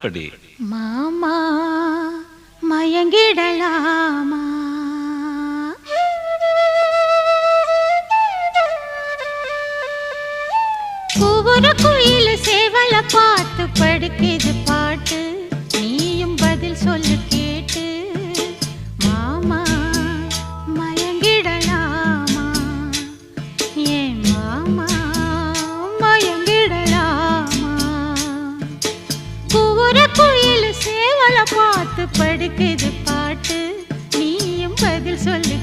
கடி மாமா மயங்கிடலாமா? ஒவ்வொரு குயில் சேவல பார்த்து படுக்குது பாட்டு, நீயும் பதில் சொல்லு கேட்டு. மாமா மயங்கிடலாமா? ஏன் மாமா மயங்கிடலாமா? ஒவ்வொரு குயில் சேவல பார்த்து படுக்குது பாட்டு, நீயும் பதில் சொல்லு